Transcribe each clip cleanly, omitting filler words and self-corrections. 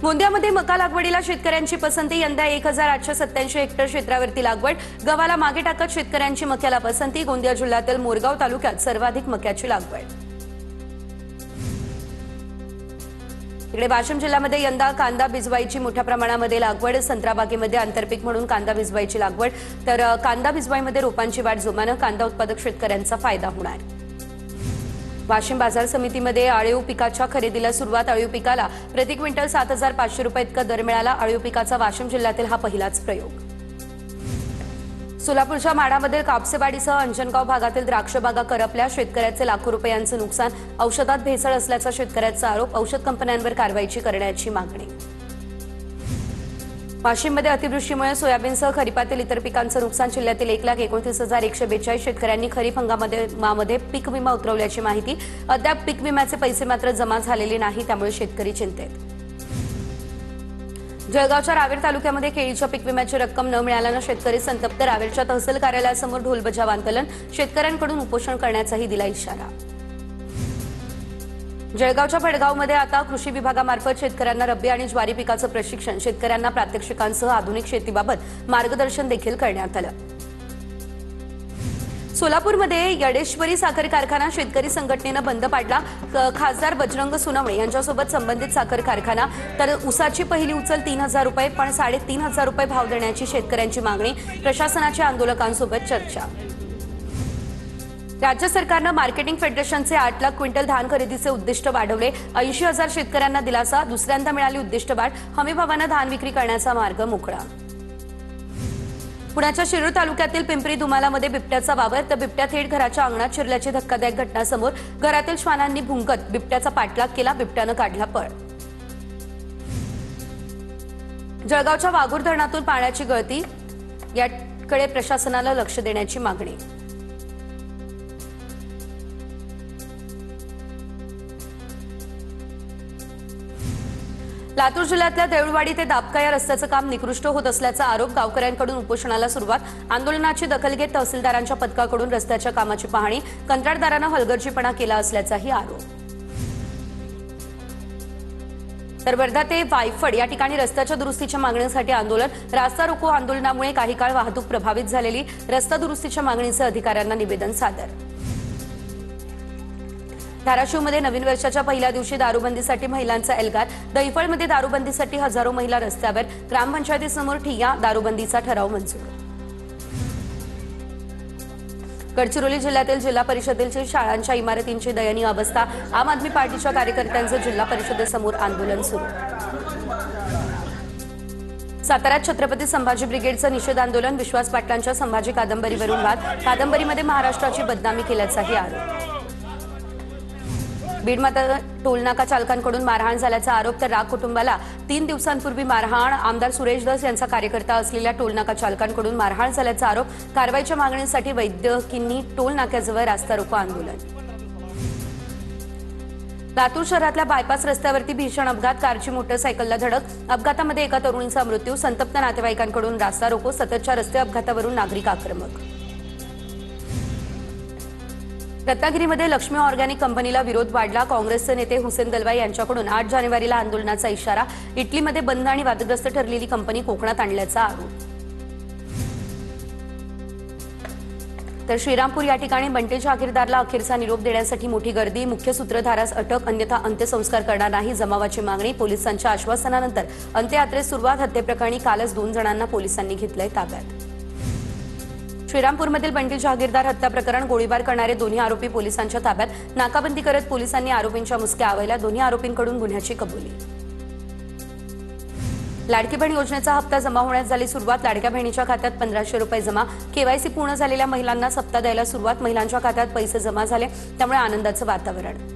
गोंदियामध्ये मका लागवडीला शेतकऱ्यांची पसंती। यंदा 1887 हेक्टर क्षेत्रावरती लागवड। गव्हाला मागे टाकत शेतकऱ्यांची मक्याला पसंती। गोंदिया जिल्ह्यातील मोरगाव तालुक्यात सर्वाधिक मक्याची लागवड। इकडे वाशिम जिल्ह्यामध्ये यंदा कांदा भिजवाईची मोठ्या प्रमाणामध्ये लागवड। संत्राबागेमध्ये आंतरपीक म्हणून कांदा भिजवाईची लागवड, तर कांदा भिजवाईमध्ये रोपांची वाढ जोमानं। कांदा उत्पादक शेतकऱ्यांचा फायदा होणार। वाशिम बाजार समितीमध्ये आळीव पिकाच्या खरेदीला सुरुवात। आळीव पिकाला प्रति क्विंटल 7500 रुपये इतका दर मिळाला। आळीव पिकाचा वाशिम जिल्ह्यातील हा पहिलाच प्रयोग। सोलापूरच्या माढामध्ये कापसेवाडीसह अंजनगाव भागातील द्राक्ष बागा करपल्या। शेतकऱ्याचे लाखो रुपयांचे नुकसान। औषधात भेसळ असल्याचा शेतकऱ्याचा आरोप। औषध कंपन्यांवर कारवाईची करण्याची मागणी। वाशिममध्ये अतिवृष्टीमुळे सोयाबीनसह खरीपातील इतर पिकांचं नुकसान। जिल्ह्यातील 1,29,142 शेतकऱ्यांनी खरीप हंगामामध्ये पीक विमा उतरवल्याची माहिती। अद्याप पीक विम्याचे पैसे मात्र जमा झालेले नाही, त्यामुळे शेतकरी चिंतेत। जळगावच्या रावेर तालुक्यामध्ये केळीच्या पीक विम्याची रक्कम न मिळाल्यानं शेतकरी संतप्त। रावेरच्या तहसील कार्यालयासमोर ढोल बजाव आंदोलन। शेतकऱ्यांकडून उपोषण करण्याचाही दिला इशारा। जळगावच्या भडगावमध्ये आता कृषी विभागामार्फत शेतकऱ्यांना रब्बी आणि ज्वारी पिकाचं प्रशिक्षण। शेतकऱ्यांना प्रात्यक्षिकांसह आधुनिक शेतीबाबत मार्गदर्शन देखील करण्यात आलं। सोलापूरमध्ये यडेश्वरी साखर कारखाना शेतकरी संघटनेनं बंद पाडला। खासदार बजरंग सोनवणे यांच्यासोबत संबंधित साखर कारखाना। तर ऊसाची पहिली उचल 3000 रुपये, पण 3500 रुपये भाव देण्याची शेतकऱ्यांची मागणी। प्रशासनाच्या आंदोलकांसोबत चर्चा। राज्य सरकारनं मार्केटिंग फेडरेशनचे 8 लाख क्विंटल धान खरेदीचे उद्दिष्ट वाढवले। 80,000 शेतकऱ्यांना दिलासा। दुसऱ्यांदा मिळाली उद्दिष्ट वाढ। हमीभावानं धान विक्री करण्याचा मार्ग मोकळा। पुण्याच्या शिरूर तालुक्यातील पिंपरी दुमालामध्ये बिबट्याचा वावर, तर बिबट्या थेट घराच्या अंगणात शिरल्याची धक्कादायक घटना समोर। घरातील श्वानांनी भुंकत बिबट्याचा पाठलाग केला। बिबट्यानं काढला पळ। जळगावच्या वाघूर धरणातून पाण्याची गळती, याकडे प्रशासनाला लक्ष देण्याची मागणी। लातूर जिल्ह्यातल्या देऊळवाडी ते दापका या रस्त्याचं काम निकृष्ट होत असल्याचा आरोप। गावकऱ्यांकडून उपोषणाला सुरुवात। आंदोलनाची दखल घेत तहसीलदारांच्या पथकाकडून रस्त्याच्या कामाची पाहणी। कंत्राटदारानं हलगर्जीपणा केला असल्याचाही आरोप। तर वर्धा ते वायफड या ठिकाणी रस्त्याच्या दुरुस्तीच्या मागणीसाठी आंदोलन। रास्ता रोको आंदोलनामुळे काही काळ वाहतूक प्रभावित झालेली। रस्ता दुरुस्तीच्या मागणीचे अधिकाऱ्यांना निवेदन सादर। धाराशिवमध्ये नवीन वर्षाच्या पहिल्या दिवशी दारूबंदीसाठी महिलांचा एल्गार। दहिफळमध्ये दारूबंदीसाठी हजारो महिला रस्त्यावर। ग्रामपंचायतीसमोर ठिय्या। दारूबंदीचा ठराव मंजूर। गडचिरोली जिल्ह्यातील जिल्हा परिषदेतील शाळांच्या इमारतींची दयनीय अवस्था। आम आदमी पार्टीच्या कार्यकर्त्यांचं जिल्हा परिषदेसमोर आंदोलन सुरू। साताऱ्यात छत्रपती संभाजी ब्रिगेडचं निषेध आंदोलन। विश्वास पाटलांच्या संभाजी कादंबरीवरून वाद। कादंबरीमध्ये महाराष्ट्राची बदनामी केल्याचाही आरोप। बीडमध्ये टोलनाका चालकांकडून मारहाण झाल्याचा आरोप, तर राग कुटुंबाला 3 दिवसांपूर्वी मारहाण। आमदार सुरेश धस यांचा कार्यकर्ता असलेल्या टोलनाका चालकांकडून मारहाण झाल्याचा आरोप। कारवाईच्या मागणीसाठी वैद्यकींनी टोलनाक्याजवळ रास्ता रोको आंदोलन। लातूर शहरातल्या बायपास रस्त्यावरती भीषण अपघात। कारची मोटरसायकलला धडक। अपघातामध्ये एका तरुणीचा मृत्यू। संतप्त नातेवाईकांकडून रास्ता रोको। सततच्या रस्ते अपघातावरून नागरिक आक्रमक। रत्नागिरीमध्ये लक्ष्मी ऑर्गॅनिक कंपनीला विरोध वाढला। काँग्रेसचे नेते हुसेन दलवाई यांच्याकडून 8 जानेवारीला आंदोलनाचा इशारा। इटलीमध्ये बंद आणि वादग्रस्त ठरलेली कंपनी कोकणात आणल्याचा आरोप। तर श्रीरामपूर या ठिकाणी बंटी जहागीरदारला अखेरचा निरोप देण्यासाठी मोठी गर्दी। मुख्य सूत्रधारास अटक, अन्यथा अंत्यसंस्कार करणार नाही, जमावाची मागणी। पोलिसांच्या आश्वासनानंतर अंत्ययात्रेस सुरुवात। हत्येप्रकरणी कालच 2 जणांना पोलिसांनी घेतलंय ताब्यात। श्रीरामपूरमधील बंटी जहागीरदार हत्या प्रकरण। गोळीबार करणारे दोन्ही आरोपी पोलिसांच्या ताब्यात। नाकाबंदी करत पोलिसांनी आरोपींच्या मुसक्या आवळल्या। दोन्ही आरोपींकडून गुन्ह्याची कबुली। लाडकी बहीण योजनेचा हप्ता जमा होण्यास झाली सुरुवात। लाडक्या बहिणीच्या खात्यात 1500 रुपये जमा। केवायसी पूर्ण झालेल्या महिलांना हप्ता द्यायला सुरुवात। महिलांच्या खात्यात पैसे जमा झाले, त्यामुळे आनंदाचं वातावरण।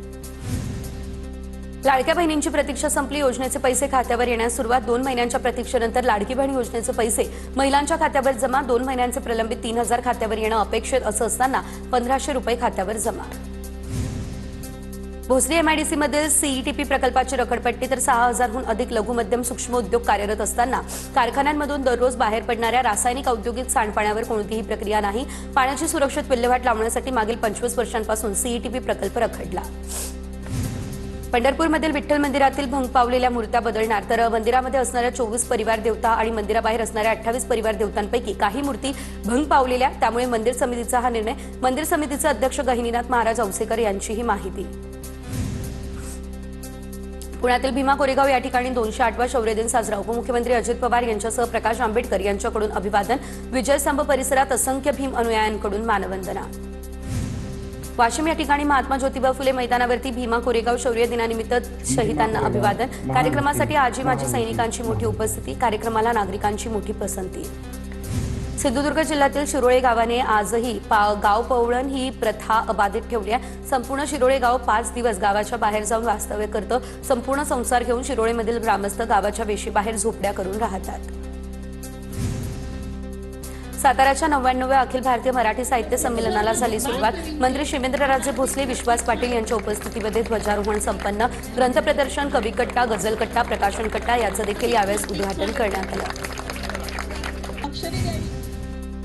लाडक्या बहिणींची प्रतीक्षा संपली। योजनेचे पैसे खात्यावर येण्यास सुरुवात। 2 महिन्यांच्या प्रतीक्षेनंतर लाडकी बहीण योजनेचे पैसे महिलांच्या खात्यावर जमा। 2 महिन्यांचे प्रलंबित 3000 खात्यावर येणं अपेक्षित असं असताना 1500 रुपये खात्यावर जमा। भोसरी एमआयडीसीमधील सीईटीपी प्रकल्पाची रखडपट्टी, तर 6000हून अधिक लघु मध्यम सूक्ष्म उद्योग कार्यरत असताना कारखान्यांमधून दररोज बाहेर पडणाऱ्या रासायनिक औद्योगिक सांडपाण्यावर कोणतीही प्रक्रिया नाही। पाण्याची सुरक्षित विल्हेवाट लावण्यासाठी मागील 25 वर्षांपासून सीईटीपी प्रकल्प रखडला। पंढरपूरमधील विठ्ठल मंदिरातील भंग पावलेल्या मूर्त्या बदलणार, तर मंदिरामध्ये असणाऱ्या 24 परिवार देवता आणि मंदिराबाहेर असणाऱ्या 28 परिवार देवतांपैकी काही मूर्ती भंग पावलेल्या, त्यामुळे मंदिर समितीचा हा निर्णय. मंदिर समितीचे अध्यक्ष गहिनीनाथ महाराज औसेकर यांची ही माहिती. पुण्यातील भीमा कोरेगाव या ठिकाणी 208वा शौर्य दिन साजरा. उपमुख्यमंत्री अजित पवार यांच्यासह प्रकाश आंबेडकर यांच्याकडून अभिवादन. विजयस्तंभ परिसरात असंख्य भीम अनुयायांकडून मानवंदना. वाशिम या ठिकाणी महात्मा ज्योतिबा फुले मैदानावरती भीमा कोरेगाव शौर्य दिनानिमित्त शहीदांना अभिवादन. कार्यक्रमासाठी आजी माजी सैनिकांची मोठी उपस्थिती. कार्यक्रमाला नागरिकांची मोठी पसंती. सिंधुदुर्ग जिल्ह्यातील शिरोळे गावाने आजही गाव पवळण ही प्रथा अबाधित ठेवली आहे. संपूर्ण शिरोळे गाव 5 दिवस गावाच्या बाहेर जाऊन वास्तव्य करतं. संपूर्ण संसार घेऊन शिरोळेमधील ग्रामस्थ गावाच्या वेशीबाहेर झोपड्या करून राहतात. साताऱ्याच्या 99व्या अखिल भारतीय मराठी साहित्य संमेलनाला झाली सुरुवात. मंत्री शिवेंद्रराजे भोसले, विश्वास पाटील यांच्या उपस्थितीमध्ये ध्वजारोहण संपन्न. ग्रंथ प्रदर्शन, कविकट्टा, गझलकट्टा, प्रकाशन कट्टा याचं देखील यावेळेस उद्घाटन करण्यात आलं.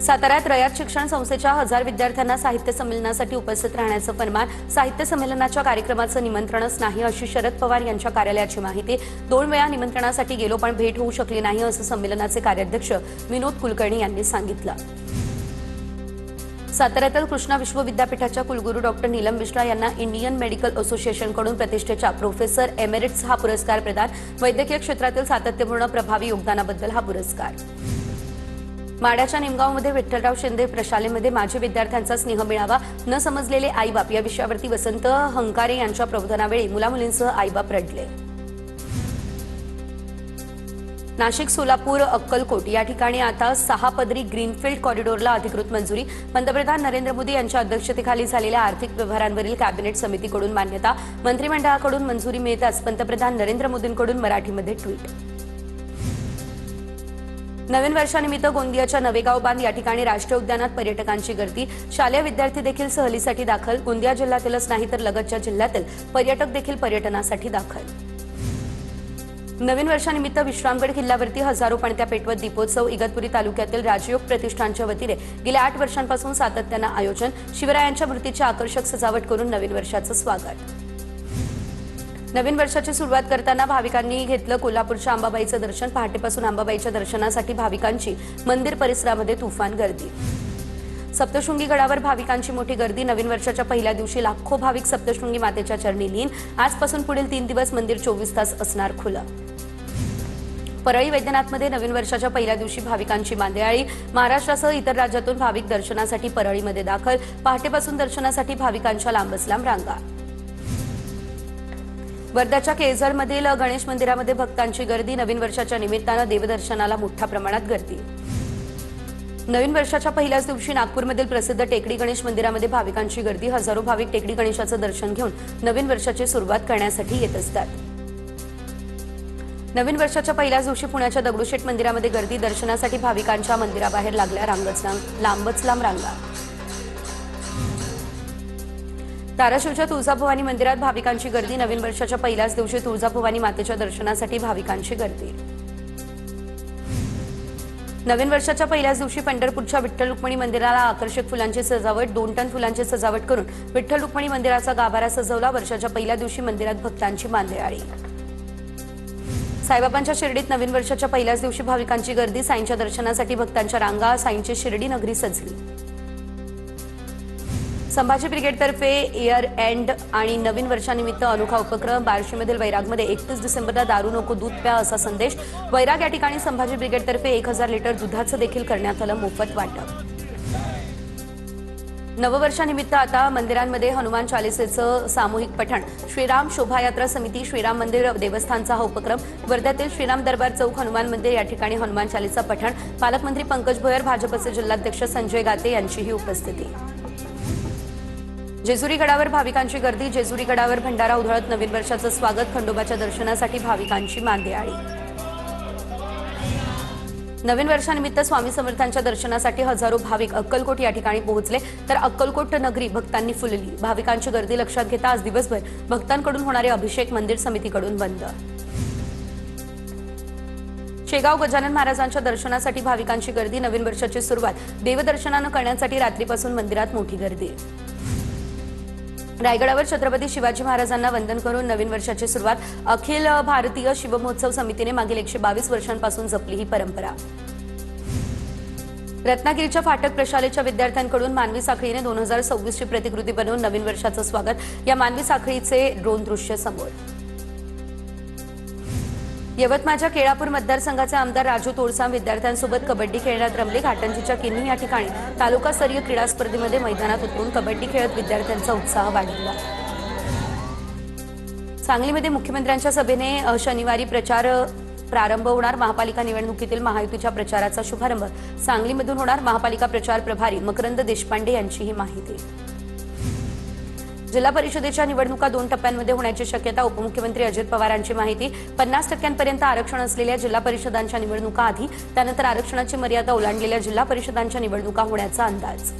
साताऱ्यात रयात शिक्षण संस्थेच्या 1000 विद्यार्थ्यांना साहित्य संमेलनासाठी उपस्थित राहण्याचं फरमान. साहित्य संमेलनाच्या कार्यक्रमाचं निमंत्रणच नाही अशी शरद पवार यांच्या कार्यालयाची माहिती. 2 वेळा निमंत्रणासाठी गेलो पण भेट होऊ शकली नाही असं संमेलनाचे कार्याध्यक्ष विनोद कुलकर्णी यांनी सांगितलं. साताऱ्यातील कृष्णा विश्वविद्यापीठाच्या कुलगुरू डॉक्टर नीलम मिश्रा यांना इंडियन मेडिकल असोसिएशनकडून प्रतिष्ठेच्या प्रोफेसर एमेरिट्स हा पुरस्कार प्रदान. वैद्यकीय क्षेत्रातील सातत्यपूर्ण प्रभावी योगदानाबद्दल हा पुरस्कार. माड्याच्या निमगावमध्ये विठ्ठलराव शिंदे प्रशालेमध्ये माजी विद्यार्थ्यांचा स्नेह मेळावा. न समजलेले आईबाप या विषयावरती वसंत हंकारे यांच्या प्रबोधनावेळी मुलामुलींसह आईबाप रडले. नाशिक, सोलापूर, अक्कलकोट या ठिकाणी आता 6 पदरी ग्रीनफील्ड कॉरिडॉरला अधिकृत मंजुरी. पंतप्रधान नरेंद्र मोदी यांच्या अध्यक्षतेखाली झालेल्या आर्थिक व्यवहारांवरील कॅबिनेट समितीकडून मान्यता. मंत्रिमंडळाकडून मंजुरी मिळताच पंतप्रधान नरेंद्र मोदींकडून मराठीमध्ये ट्विट. नवीन वर्षानिमित्त गोंदियाच्या नवेगाव बांध या ठिकाणी राष्ट्रीय उद्यानात पर्यटकांची गर्दी. शालेय विद्यार्थी देखील सहलीसाठी दाखल. गोंदिया जिल्ह्यातीलच नाही तर लगतच्या जिल्ह्यातील पर्यटक देखील पर्यटनासाठी दाखल. नवीन वर्षानिमित्त विश्रामगड किल्ल्यावरती हजारो पणत्या पेटवत दीपोत्सव. इगतपुरी तालुक्यातील राजयोग प्रतिष्ठानच्या वतीने गेल्या 8 वर्षांपासून सातत्यानं आयोजन. शिवरायांच्या मूर्तीची आकर्षक सजावट करून नवीन वर्षाचं स्वागत. नवीन वर्षाची सुरुवात करताना भाविकांनी घेतलं कोल्हापूरच्या अंबाबाईचं दर्शन. पहाटेपासून अंबाबाईच्या दर्शनासाठी भाविकांची मंदिर परिसरामध्ये तुफान गर्दी. सप्तशृंगी गडावर भाविकांची मोठी गर्दी. नवीन वर्षाच्या पहिल्या दिवशी लाखो भाविक सप्तशृंगी मातेच्या चरणी लीन. आजपासून पुढील 3 दिवस मंदिर 24 तास असणार खुलं. परळी वैद्यनाथमध्ये नवीन वर्षाच्या पहिल्या दिवशी भाविकांची मांदियाळी. महाराष्ट्रासह इतर राज्यातून भाविक दर्शनासाठी परळीमध्ये दाखल. पहाटेपासून दर्शनासाठी भाविकांच्या लांबच लांब रांगा. वर्ध्याच्या केळझरमधील गणेश मंदिरामध्ये भक्तांची गर्दी. नवीन वर्षाच्या निमित्तानं देवदर्शनाला मोठ्या प्रमाणात गर्दी. नवीन वर्षाच्या पहिल्याच दिवशी नागपूरमधील प्रसिद्ध टेकडी गणेश मंदिरामध्ये भाविकांची गर्दी. हजारो भाविक टेकडी गणेशाचं दर्शन घेऊन नवीन वर्षाची सुरुवात करण्यासाठी येत असतात. नवीन वर्षाच्या पहिल्याच दिवशी पुण्याच्या दगडूशेठ मंदिरामध्ये गर्दी. दर्शनासाठी भाविकांच्या मंदिराबाहेर लागल्या लांबच लांब रांगा. धाराशिवच्या तुळजाभवानी मंदिरात भाविकांची गर्दी. नवीन वर्षाच्या पहिल्याच दिवशी तुळजाभवानी मातेच्या दर्शनासाठी भाविकांची गर्दी. नवीन वर्षाच्या पहिल्याच दिवशी पंढरपूरच्या विठ्ठल रुक्मिणी मंदिराला आकर्षक फुलांची सजावट. 2 टन फुलांची सजावट करून विठ्ठल रुक्मिणी मंदिराचा गाभारा सजवला. वर्षाच्या पहिल्या दिवशी मंदिरात भक्तांची मांदियाळी. साईबाबांच्या शिर्डीत नवीन वर्षाच्या पहिल्याच दिवशी भाविकांची गर्दी. साईंच्या दर्शनासाठी भक्तांच्या रांगा. साईंची शिर्डी नगरी सजली. संभाजी ब्रिगेडतर्फे इयर एंड आणि नवीन वर्षानिमित्त अनोखा उपक्रम. बार्शीमधील वैरागमध्ये 31 डिसेंबरला दारू नको दूध प्या असा संदेश. वैराग या ठिकाणी संभाजी ब्रिगेडतर्फे 1000 लिटर दुधाचं देखील करण्यात आलं मोफत वाटप. नववर्षानिमित्त आता मंदिरांमध्ये हनुमान चालिसेचं सामूहिक पठण. श्रीराम शोभायात्रा समिती, श्रीराम मंदिर देवस्थानचा हा उपक्रम. वर्ध्यातील श्रीराम दरबार चौक हनुमान मंदिर या ठिकाणी हनुमान चालीसा पठण. पालकमंत्री पंकज भोयर, भाजपचे जिल्हाध्यक्ष संजय गाते यांचीही उपस्थिती. जेजुरी गडावर भाविकांची गर्दी. जेजुरी गडावर भंडारा उधळत नवीन वर्षाचं स्वागत. खंडोबाच्या दर्शनासाठी भाविकांची मांदियाळी. नवीन वर्षानिमित्त स्वामी समर्थांच्या दर्शनासाठी हजारो भाविक अक्कलकोट या ठिकाणी पोहोचले. तर अक्कलकोट नगरी भक्तांनी फुलली. भाविकांची गर्दी लक्षात घेता आज दिवसभर भक्तांकडून होणारे अभिषेक मंदिर समितीकडून बंद. शेगाव गजानन महाराजांच्या दर्शनासाठी भाविकांची गर्दी. नवीन वर्षाची सुरुवात देवदर्शनानं करण्यासाठी रात्रीपासून मंदिरात मोठी गर्दी. रायगडावर छत्रपती शिवाजी महाराजांना वंदन करून नवीन वर्षाची सुरुवात. अखिल भारतीय शिवमहोत्सव समितीने मागील 122 वर्षांपासून जपली ही परंपरा. रत्नागिरीच्या फाटक प्रशालेच्या विद्यार्थ्यांकडून मानवी साखळीने 2026 ची प्रतिकृती बनवून नवीन वर्षाचं स्वागत. या मानवी साखळीचे ड्रोन दृश्य समोर. यवतमाळच्या केळापूर मतदारसंघाचे आमदार राजू तोडसाम विद्यार्थ्यांसोबत कबड्डी खेळण्यात रमले. घाटंजीच्या किन्ही या ठिकाणी तालुकास्तरीय क्रीडा स्पर्धेमध्ये मैदानात उतरून कबड्डी खेळत विद्यार्थ्यांचा उत्साह वाढवला. सांगलीमध्ये मुख्यमंत्र्यांच्या सभेने शनिवारी प्रचार प्रारंभ होणार. महापालिका निवडणुकीतील महायुतीच्या प्रचाराचा शुभारंभ सांगलीमधून होणार. महापालिका प्रचार प्रभारी मकरंद देशपांडे यांची ही माहिती. जिल्हा परिषदेच्या निवडणुका 2 टप्प्यांमध्ये होण्याची शक्यता. उपमुख्यमंत्री अजित पवारांची माहिती. 50% आरक्षण असलेल्या जिल्हा परिषदांच्या निवडणुका आधी, त्यानंतर आरक्षणाची मर्यादा ओलांडलेल्या जिल्हा परिषदांच्या निवडणुका होण्याचा अंदाज.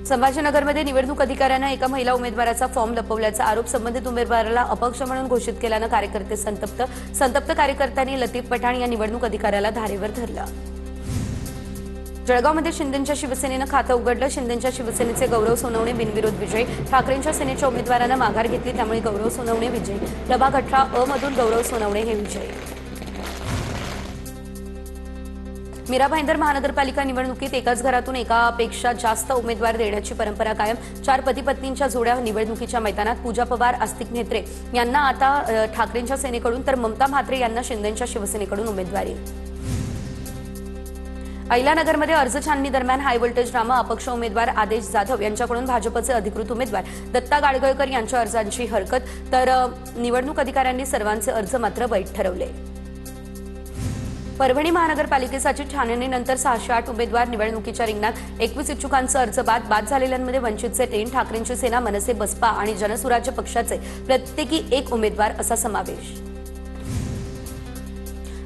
संभाजीनगरमध्ये निवडणूक अधिकाऱ्यानं एका महिला उमेदवाराचा फॉर्म लपवल्याचा आरोप. संबंधित उमेदवाराला अपक्ष म्हणून घोषित केल्यानं कार्यकर्ते संतप्त कार्यकर्त्यांनी लतीफ पठाण या निवडणूक अधिकाऱ्याला धारेवर धरलं. जळगावमध्ये शिंदेंच्या शिवसेनेनं खातं उघडलं. शिंदेंच्या शिवसेनेचे गौरव सोनवणे बिनविरोध विजय. ठाकरेंच्या सेनेच्या उमेदवारानं माघार घेतली, त्यामुळे गौरव सोनवणे विजय. प्रभाग 18 अ मधून गौरव सोनवणे हे विजय. मीरा भाईंदर महानगरपालिका निवडणुकीत एकाच घरातून एकापेक्षा जास्त उमेदवार देण्याची परंपरा कायम. 4 पती-पत्नींच्या जोड्या निवडणुकीच्या मैदानात. पूजा पवार, आस्तिक म्हेत्रे यांना आता ठाकरेंच्या सेनेकडून, तर ममता म्हात्रे यांना शिंदेंच्या शिवसेनेकडून उमेदवारी. अहिल्यानगरमध्ये अर्ज छाननी दरम्यान हाय व्होल्टेज ड्रामा. अपक्ष उमेदवार आदेश जाधव यांच्याकडून भाजपचे अधिकृत उमेदवार दत्ता गाडगळकर यांच्या अर्जांची हरकत. तर निवडणूक अधिकाऱ्यांनी सर्वांचे अर्ज मात्र वैध ठरवले. परभणी महानगरपालिकेसाठी छाननीनंतर 608 उमेदवार निवडणुकीच्या रिंगणात. 21 इच्छुकांचे अर्ज बाद झालेल्यांमध्ये वंचितचे 3, ठाकरेंची सेना, मनसे, बसपा आणि जनसुराज्य पक्षाचे प्रत्येकी 1 उमेदवार असा समावेश.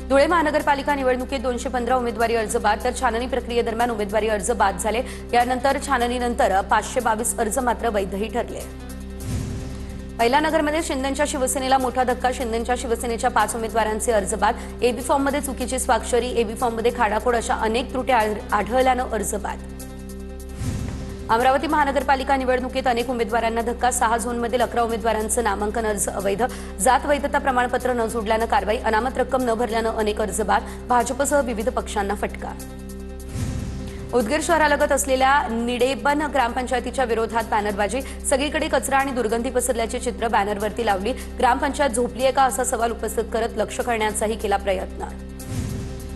धुळे महानगरपालिका निवडणुकीत 215 उमेदवारी अर्ज बाद. तर छाननी प्रक्रियेदरम्यान उमेदवारी अर्ज बाद झाले. यानंतर छाननीनंतर 522 अर्ज मात्र वैधही ठरले. अहिल्यानगरमध्ये शिंदेंच्या शिवसेनेला मोठा धक्का. शिंदेंच्या शिवसेनेच्या 5 उमेदवारांचे अर्ज बाद. एबी फॉर्ममध्ये चुकीची स्वाक्षरी, एबी फॉर्ममध्ये खाडाखोड अशा अनेक त्रुटी आढळल्यानं अर्ज बाद. अमरावती महानगरपालिका निवडणुकीत अनेक उमेदवारांना धक्का. 6 झोनमधील 11 उमेदवारांचं नामांकन अर्ज अवैध. जात वैधता प्रमाणपत्र न जोडल्यानं कारवाई. अनामत रक्कम न भरल्यानं अनेक अर्ज बाद. भाजपसह विविध पक्षांना फटका. उदगीर शहरालगत असलेल्या निडेबन ग्रामपंचायतीच्या विरोधात बॅनरबाजी. सगळीकडे कचरा आणि दुर्गंधी पसरल्याची चित्र बॅनरवरती लावली. ग्रामपंचायत झोपली आहे का असा सवाल उपस्थित करत लक्ष करण्याचाही केला प्रयत्न.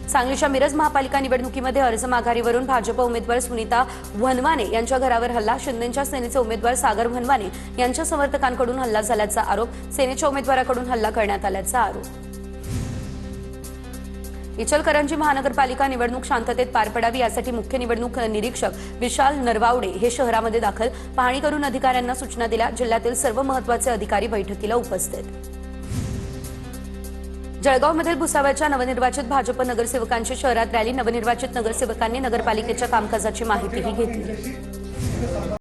सांगलीच्या मिरज महापालिका निवडणुकीमध्ये अर्ज माघारीवरून भाजप उमेदवार सुनीता वनवाने यांच्या घरावर हल्ला. शिंदेंच्या सेनेचे उमेदवार सागर वनवाने यांच्या समर्थकांकडून हल्ला झाल्याचा आरोप. सेनेच्या उमेदवाराकडून हल्ला करण्यात आल्याचा आरोप. इचलकरंजी महानगरपालिका निवडणूक शांततेत पार पडावी यासाठी मुख्य निवडणूक निरीक्षक विशाल नरवावडे हे शहरामध्ये दाखल. पाहणी करून अधिकाऱ्यांना सूचना दिल्या. जिल्ह्यातील सर्व महत्त्वाचे अधिकारी बैठकीला उपस्थित. जळगावमधील भुसावळच्या नवनिर्वाचित भाजप नगरसेवकांची शहरात रॅली. नवनिर्वाचित नगरसेवकांनी नगरपालिकेच्या कामकाजाची माहितीही घेतली.